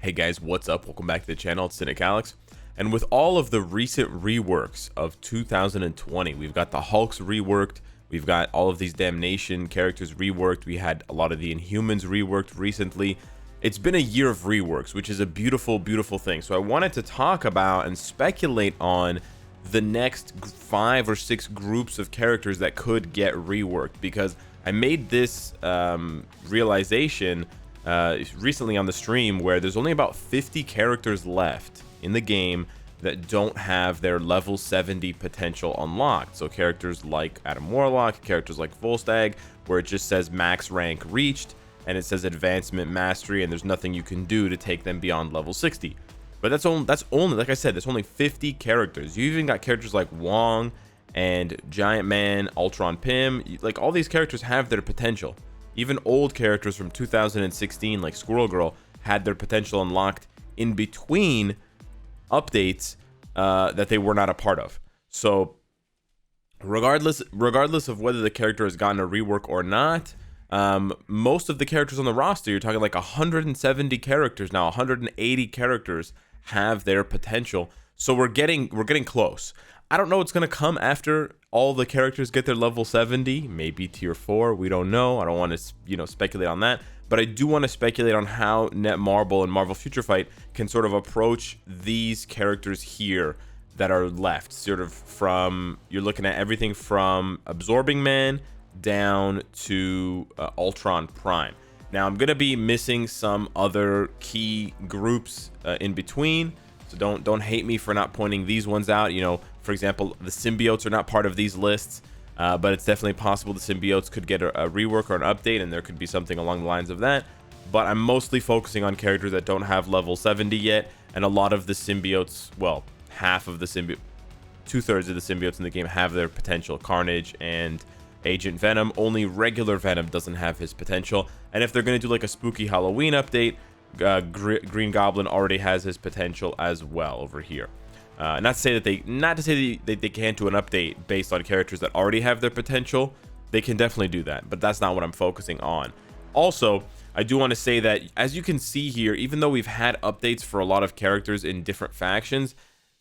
Hey guys, what's up? Welcome back to the channel. It's Cynicalex. And with all of the recent reworks of 2020, we've got the Hulks reworked, we've got all of these Damnation characters reworked, we had a lot of the Inhumans reworked recently. It's been a year of reworks, which is a beautiful, beautiful thing. So I wanted to talk about and speculate on the next 5 or 6 groups of characters that could get reworked, because I made this realization recently on the stream where there's only about 50 characters left in the game that don't have their level 70 potential unlocked. So characters like Adam Warlock, characters like Volstagg, where it just says max rank reached and it says advancement mastery and there's nothing you can do to take them beyond level 60. But that's only like I said, there's only 50 characters. You even got characters like Wong and Giant Man, Ultron Pym, like all these characters have their potential. Even old characters from 2016 like Squirrel Girl had their potential unlocked in between updates that they were not a part of. So regardless of whether the character has gotten a rework or not, most of the characters on the roster, you're talking like 170 characters now, 180 characters have their potential. So we're getting close. I don't know what's going to come after all the characters get their level 70, maybe tier 4, we don't know. I don't want to, speculate on that, but I do want to speculate on how Netmarble and Marvel Future Fight can sort of approach these characters here that are left, sort of from, you're looking at everything from Absorbing Man down to Ultron Prime. Now I'm going to be missing some other key groups in between, so don't hate me for not pointing these ones out. For example, the symbiotes are not part of these lists, but it's definitely possible the symbiotes could get a rework or an update, and there could be something along the lines of that. But I'm mostly focusing on characters that don't have level 70 yet, and a lot of the symbiotes, well, half of the symbiote, 2/3 of the symbiotes in the game have their potential. Carnage and Agent Venom. Only regular Venom doesn't have his potential. And if they're going to do like a spooky Halloween update, Green Goblin already has his potential as well over here. Not to say that they can't do an update based on characters that already have their potential. They can definitely do that, but that's not what I'm focusing on. Also, I do want to say that, as you can see here, even though we've had updates for a lot of characters in different factions,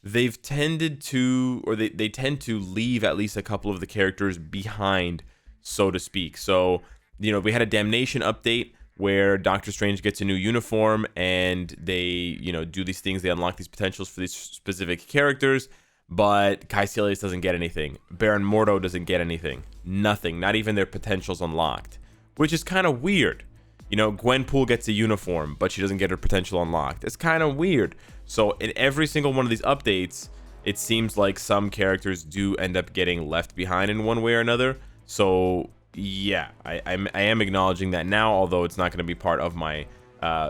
they've tended to, or they tend to leave at least a couple of the characters behind, so to speak. So, we had a Damnation update where Doctor Strange gets a new uniform and they, do these things. They unlock these potentials for these specific characters, but Caecilius doesn't get anything. Baron Mordo doesn't get anything. Nothing. Not even their potentials unlocked, which is kind of weird. Gwenpool gets a uniform, but she doesn't get her potential unlocked. It's kind of weird. So in every single one of these updates, it seems like some characters do end up getting left behind in one way or another. So yeah, I am acknowledging that now, although it's not going to be part of my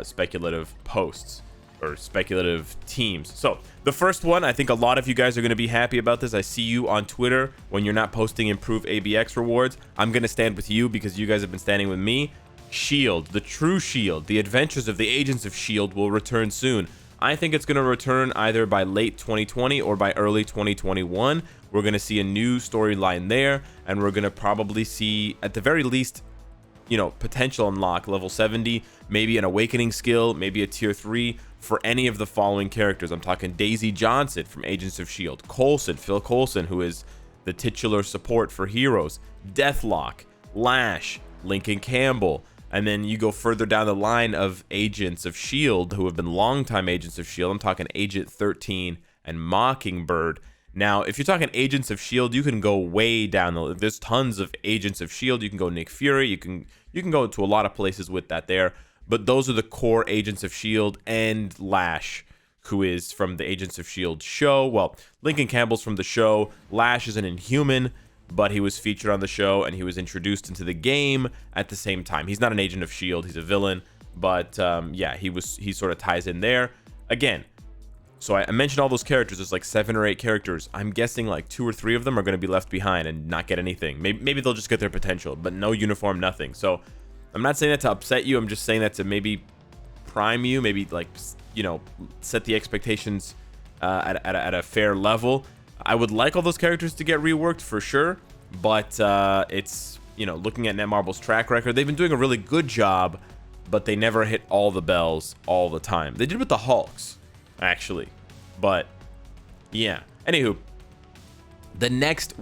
speculative posts or speculative teams. So the first one, I think a lot of you guys are going to be happy about this. I see you on Twitter when you're not posting improved ABX rewards. I'm going to stand with you because you guys have been standing with me. S.H.I.E.L.D, the true S.H.I.E.L.D, the adventures of the agents of S.H.I.E.L.D will return soon. I think it's going to return either by late 2020 or by early 2021. We're going to see a new storyline there, and we're going to probably see, at the very least, potential unlock level 70, maybe an awakening skill, maybe a tier 3 for any of the following characters. I'm talking Daisy Johnson from Agents of S.H.I.E.L.D, Phil Coulson, who is the titular support for Heroes, Deathlock, Lash, Lincoln Campbell. And then you go further down the line of Agents of S.H.I.E.L.D, who have been longtime Agents of S.H.I.E.L.D. I'm talking Agent 13 and Mockingbird. Now, if you're talking Agents of S.H.I.E.L.D, you can go way down the list. There's tons of Agents of S.H.I.E.L.D. You can go Nick Fury. You can go to a lot of places with that there. But those are the core Agents of S.H.I.E.L.D. and Lash, who is from the Agents of S.H.I.E.L.D. show. Well, Lincoln Campbell's from the show. Lash is an Inhuman, but he was featured on the show and he was introduced into the game at the same time. He's not an agent of S.H.I.E.L.D, he's a villain, but yeah, he sort of ties in there. Again, so I mentioned all those characters. There's like 7 or 8 characters. I'm guessing like 2 or 3 of them are going to be left behind and not get anything. Maybe they'll just get their potential, but no uniform, nothing. So I'm not saying that to upset you. I'm just saying that to maybe prime you, maybe like, set the expectations at a fair level. I would like all those characters to get reworked for sure, but it's, looking at Netmarble's track record, they've been doing a really good job but they never hit all the bells all the time. They did with the Hulks, actually. But yeah. Anywho, the next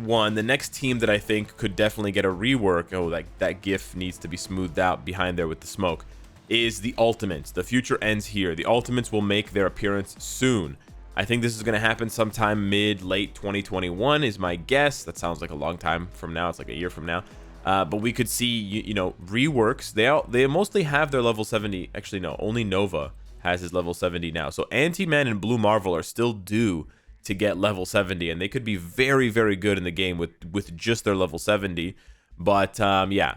team that I think could definitely get a rework, oh, that GIF needs to be smoothed out behind there with the smoke, is the Ultimates. The future ends here. The Ultimates will make their appearance soon. I think this is going to happen sometime late 2021 is my guess. That sounds like a long time from now. It's like a year from now. But we could see, you know, reworks. They mostly have their level 70. Actually, no, only Nova has his level 70 now. So Ant-Man and Blue Marvel are still due to get level 70, and they could be very, very good in the game with just their level 70. But yeah,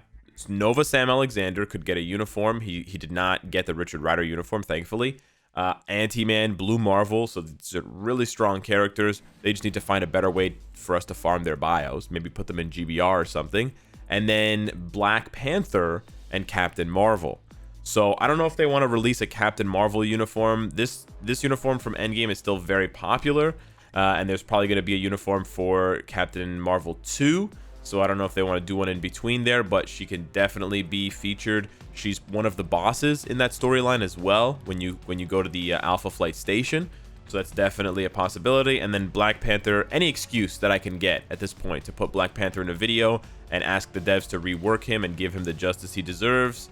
Nova Sam Alexander could get a uniform. He did not get the Richard Rider uniform, thankfully. Ant-Man, Blue Marvel, so these are really strong characters. They just need to find a better way for us to farm their bios, maybe put them in GBR or something. And then Black Panther and Captain Marvel. So I don't know if they want to release a Captain Marvel uniform. This uniform from Endgame is still very popular, and there's probably going to be a uniform for Captain Marvel 2. So I don't know if they want to do one in between there, but she can definitely be featured. She's one of the bosses in that storyline as well when you go to the Alpha Flight station. So that's definitely a possibility. And then Black Panther, any excuse that I can get at this point to put Black Panther in a video and ask the devs to rework him and give him the justice he deserves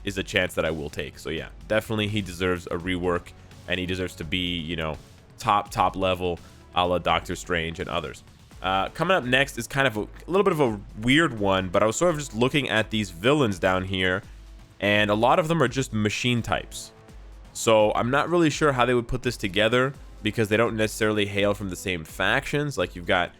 is a chance that I will take. So yeah, definitely he deserves a rework, and he deserves to be, you know, top level a la Doctor Strange and others. Coming up next is kind of a little bit of a weird one, but I was sort of just looking at these villains down here, and a lot of them are just machine types. So I'm not really sure how they would put this together, because they don't necessarily hail from the same factions. Like you've got,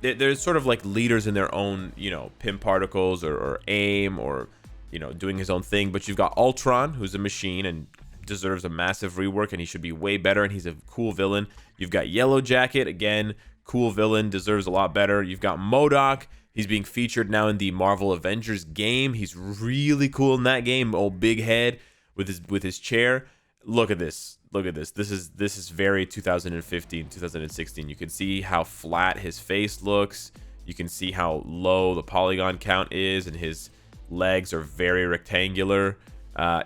they're sort of like leaders in their own, you know, Pym Particles or AIM, or, you know, doing his own thing. But you've got Ultron, who's a machine and deserves a massive rework, and he should be way better, and he's a cool villain. You've got Yellow Jacket, again, cool villain, deserves a lot better. You've got MODOK. He's being featured now in the Marvel Avengers game. He's really cool in that game. Old big head with his chair. Look at this. Look at this. This is very 2015, 2016. You can see how flat his face looks. You can see how low the polygon count is, and his legs are very rectangular.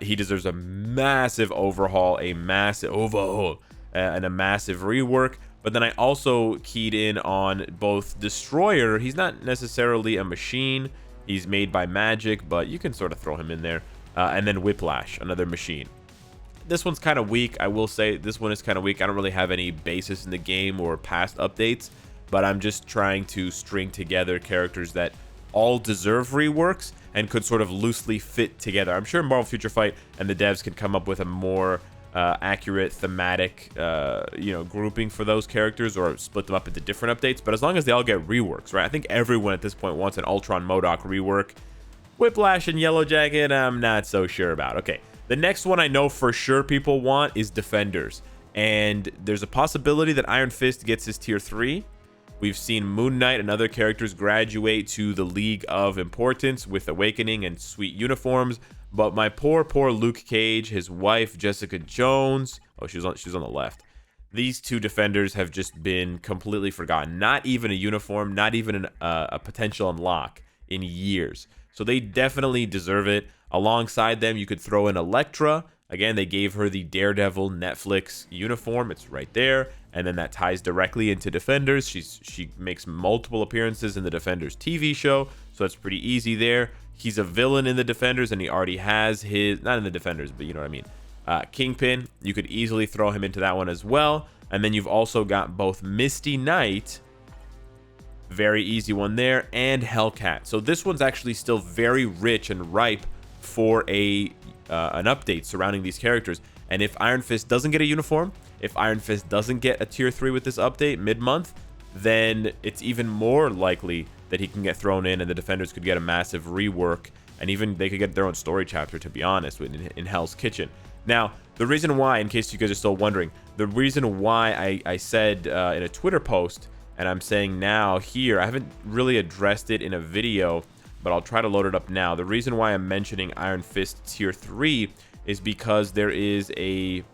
He deserves a massive overhaul, and a massive rework. But then I also keyed in on both Destroyer. He's not necessarily a machine. He's made by magic, but you can sort of throw him in there. And then Whiplash, another machine. This one's kind of weak. I will say this one is kind of weak. I don't really have any basis in the game or past updates, but I'm just trying to string together characters that all deserve reworks and could sort of loosely fit together. I'm sure Marvel Future Fight and the devs can come up with a more accurate thematic grouping for those characters, or split them up into different updates. But as long as they all get reworks, right? I think everyone at this point wants an Ultron MODOK rework. Whiplash and Yellow Jacket, I'm not so sure about. Okay, the next one I know for sure people want is Defenders, and there's a possibility that Iron Fist gets his tier 3. We've seen Moon Knight and other characters graduate to the League of Importance with Awakening and sweet uniforms. But my poor Luke Cage, his wife Jessica Jones, oh, she's on the left. These two Defenders have just been completely forgotten. Not even a uniform, not even a potential unlock in years. So they definitely deserve it. Alongside them, you could throw in Elektra. Again, they gave her the Daredevil Netflix uniform. It's right there. And then that ties directly into Defenders. She makes multiple appearances in the Defenders TV show, so that's pretty easy there. He's a villain in the Defenders, and he already has his, not in the Defenders, but you know what I mean. Kingpin, you could easily throw him into that one as well. And then you've also got both Misty Knight, very easy one there, and Hellcat. So this one's actually still very rich and ripe for an update surrounding these characters. And if Iron Fist doesn't get a uniform, if Iron Fist doesn't get a tier 3 with this update mid-month, then it's even more likely that he can get thrown in, and the Defenders could get a massive rework, and even they could get their own story chapter, to be honest, in Hell's Kitchen. Now, the reason why, in case you guys are still wondering, the reason why I said in a Twitter post, and I'm saying now here, I haven't really addressed it in a video, but I'll try to load it up now. The reason why I'm mentioning Iron Fist tier 3 is because there's an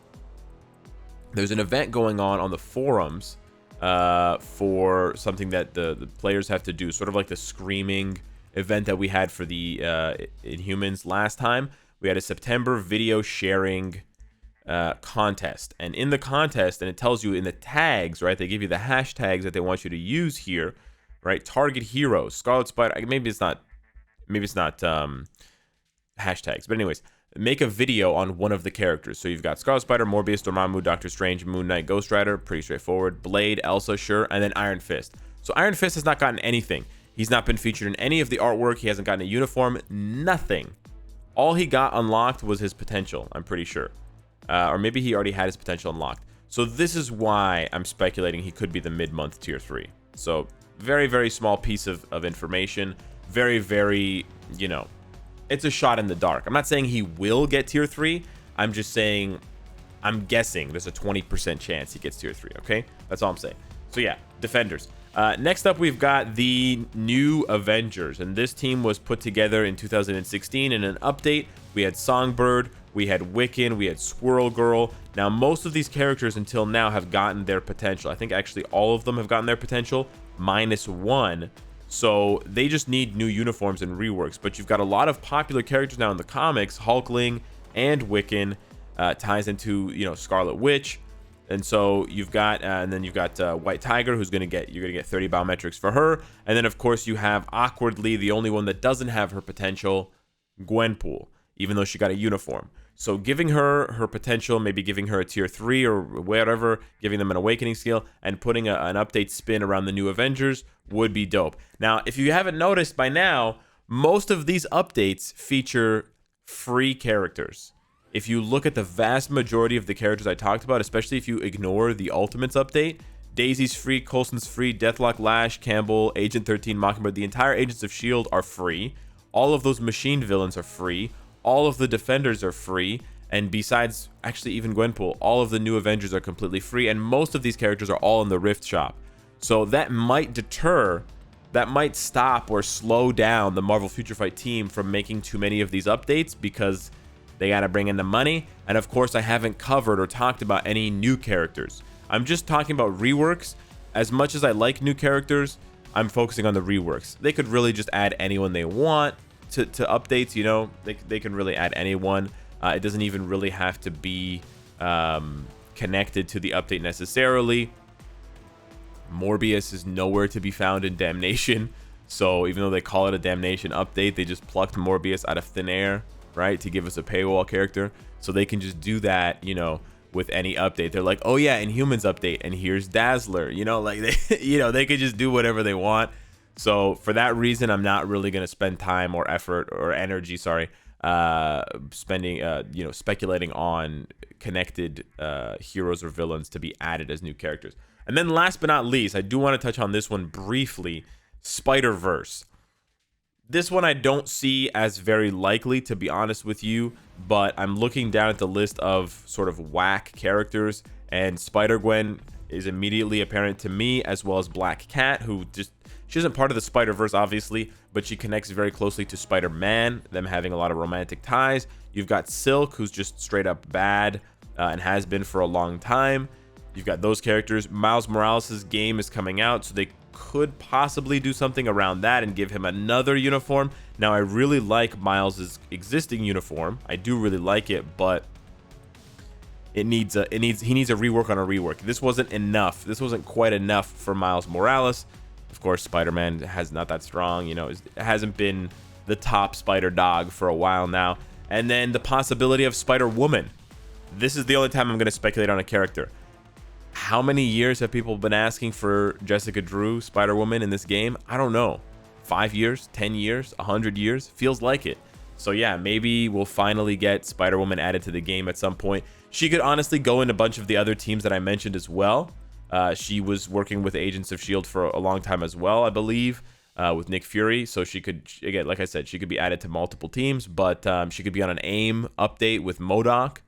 event going on the forums for something that the players have to do, sort of like the screaming event that we had for the Inhumans last time, we had a September video sharing contest. And in the contest, and it tells you in the tags, right? They give you the hashtags that they want you to use here, right? Target heroes, Scarlet Spider. Maybe it's not hashtags, but anyways, make a video on one of the characters. So you've got Scarlet Spider, Morbius, Dormammu, Doctor Strange, Moon Knight, Ghost Rider, pretty straightforward, Blade, Elsa, sure, and then Iron Fist. So Iron Fist has not gotten anything. He's not been featured in any of the artwork. He hasn't gotten a uniform, nothing. All he got unlocked was his potential, I'm pretty sure. Or maybe he already had his potential unlocked. So this is why I'm speculating he could be the mid-month tier 3. So very, very small piece of information. Very, very, you know, it's a shot in the dark. I'm not saying he will get tier 3. I'm just saying, I'm guessing there's a 20% chance he gets tier 3, okay? That's all I'm saying. So yeah, Defenders. Next up, we've got the new Avengers, and this team was put together in 2016 in an update. We had Songbird, we had Wiccan, we had Squirrel Girl. Now, most of these characters until now have gotten their potential. I think actually all of them have gotten their potential, minus one. So they just need new uniforms and reworks. But you've got a lot of popular characters now in the comics. Hulkling and Wiccan ties into, you know, Scarlet Witch. And so you've got, and then you've got White Tiger, who's you're gonna get 30 biometrics for her. And then of course you have awkwardly the only one that doesn't have her potential, Gwenpool, even though she got a uniform. So giving her her potential, maybe giving her a tier 3 or whatever, giving them an awakening skill, and putting an update spin around the new Avengers would be dope. Now, if you haven't noticed by now, most of these updates feature free characters. If you look at the vast majority of the characters I talked about, especially if you ignore the Ultimates update, Daisy's free, Coulson's free, Deathlock, Lash, Campbell, Agent 13, Mockingbird, the entire Agents of S.H.I.E.L.D. are free. All of those machine villains are free. All of the Defenders are free. And besides, actually even Gwenpool, all of the new Avengers are completely free. And most of these characters are all in the Rift Shop. So that might deter, that might stop or slow down the Marvel Future Fight team from making too many of these updates, because they got to bring in the money. And of course, I haven't covered or talked about any new characters. I'm just talking about reworks. As much as I like new characters, I'm focusing on the reworks. They could really just add anyone they want to updates, you know. They can really add anyone. It doesn't even really have to be connected to the update necessarily. Morbius is nowhere to be found in Damnation. So even though they call it a Damnation update, they just plucked Morbius out of thin air, right, to give us a paywall character. So they can just do that, you know, with any update. They're like, oh yeah, Inhumans update, and here's Dazzler, you know, like they, you know, they could just do whatever they want. So for that reason, I'm not really going to spend time or effort or energy, spending, you know, speculating on connected heroes or villains to be added as new characters. And then last but not least, I do want to touch on this one briefly, Spider-Verse. This one I don't see as very likely, to be honest with you, but I'm looking down at the list of sort of whack characters, and Spider-Gwen is immediately apparent to me, as well as Black Cat, who just, she isn't part of the Spider-Verse, obviously, but she connects very closely to Spider-Man, them having a lot of romantic ties. You've got Silk, who's just straight up bad, and has been for a long time. You've got those characters. Miles Morales' game is coming out, so they could possibly do something around that and give him another uniform. Now, I really like Miles' existing uniform. I do really like it, but he needs a rework on a rework. This wasn't enough. This wasn't quite enough for Miles Morales. Of course, Spider-Man has not that strong, you know, it hasn't been the top Spider Dog for a while now. And then the possibility of Spider-Woman. This is the only time I'm going to speculate on a character. How many years have people been asking for Jessica Drew, Spider-Woman in this game? I don't know. 5 years, 10 years, 100 years? Feels like it. So yeah, maybe we'll finally get Spider-Woman added to the game at some point. She could honestly go in a bunch of the other teams that I mentioned as well. She was working with Agents of S.H.I.E.L.D. for a long time as well, I believe, with Nick Fury. So she could, again, like I said, she could be added to multiple teams, but she could be on an AIM update with MODOK.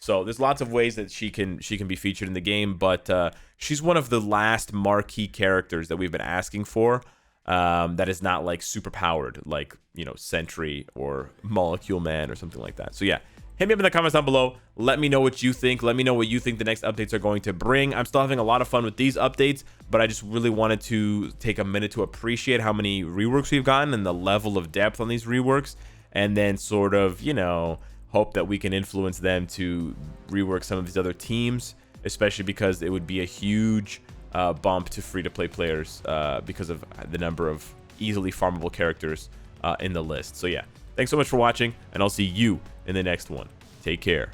So there's lots of ways that she can be featured in the game, but she's one of the last marquee characters that we've been asking for, that is not like super powered, like, you know, Sentry or Molecule Man or something like that. So yeah, hit me up in the comments down below. Let me know what you think. Let me know what you think the next updates are going to bring. I'm still having a lot of fun with these updates, but I just really wanted to take a minute to appreciate how many reworks we've gotten and the level of depth on these reworks, and then sort of, you know, hope that we can influence them to rework some of these other teams, especially because it would be a huge bump to free-to-play players because of the number of easily farmable characters in the list. So yeah, thanks so much for watching, and I'll see you in the next one. Take care.